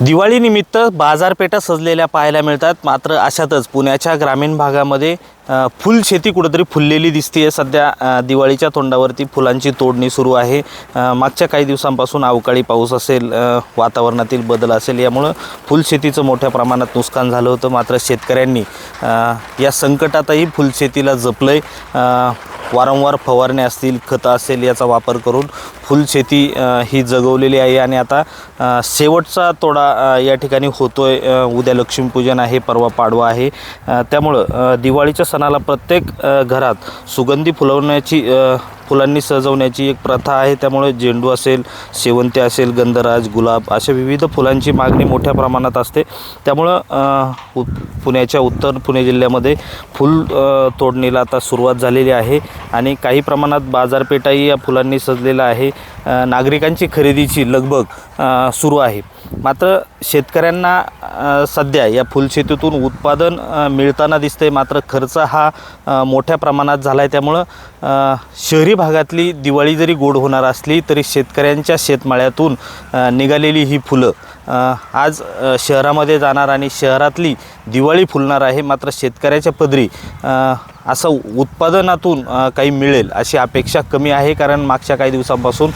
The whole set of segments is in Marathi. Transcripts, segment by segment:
दिवाळीनिमित्त बाजारपेठा सजलेल्या पाहायला मिळतात। मात्र अशातच पुण्याच्या ग्रामीण भागामध्ये फुलशेती कुठेतरी फुललेली दिसते। सध्या दिवाळीच्या तोंडावरती फुलांची तोडणी सुरू आहे। मागच्या काही दिवसांपासून अवकाळी पाऊस असेल, वातावरणातील बदल असेल, यामुळे फुलशेतीचं मोठ्या प्रमाणात नुकसान झालं होतं। मात्र शेतकऱ्यांनी या संकटातही फुलशेतीला जपलंय। वारंवार फवारणी असतील, खतं असेल, याचा वापर करून फुलशेती ही जगवलेली आहे। आणि आता शेवटचा तोडा या ठिकाणी होतोय। उद्या लक्ष्मीपूजन आहे, परवा पाडवा आहे, त्यामुळं दिवाळीच्या सणाला प्रत्येक घरात सुगंधी फुलांनी सजवण्याची एक प्रथा आहे। त्यामुळे झेंडू असेल, शेवंती असेल, गंधराज, गुलाब अशा विविध फुलांची मागणी मोठ्या प्रमाणात असते। त्यामुळं पुण्याच्या उत्तर पुणे जिल्ह्यामध्ये फुल तोडणीला आता सुरुवात झालेली आहे आणि काही प्रमाणात बाजारपेठाही या फुलांनी सजलेला आहे। नागरिकांची खरेदीची लगबग सुरू आहे। मात्र शेतकऱ्यांना सध्या या फुलशेतीतून उत्पादन मिळताना दिसते, मात्र खर्च हा मोठ्या प्रमाणात झाला आहे। त्यामुळं शहरी भागातली दिवाळी जरी गोड होणार असली तरी शेतकऱ्यांच्या शेतमाळ्यातून निघालेली ही फुलं आज शहरामध्ये जाणार आणि शहरातली दिवाळी फुलणार आहे। मात्र शेतकऱ्याच्या पदरी असं उत्पादनातून काही मिळेल अशी अपेक्षा कमी आहे, कारण मागच्या काही दिवसांपासून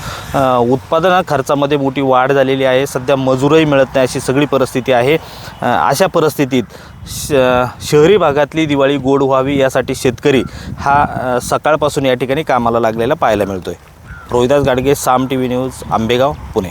उत्पादन खर्चामध्ये मोठी वाढ झालेली आहे। सध्या मजूरही मिळत नाही अशी सगळी परिस्थिती आहे। अशा परिस्थितीत शहरी भागातली दिवाळी गोड व्हावी यासाठी शेतकरी हा सकाळपासून या ठिकाणी कामाला लागलेला पाहायला मिळतोय। रोहिदास गाडगे, साम टीव्ही न्यूज, आंबेगाव, पुणे।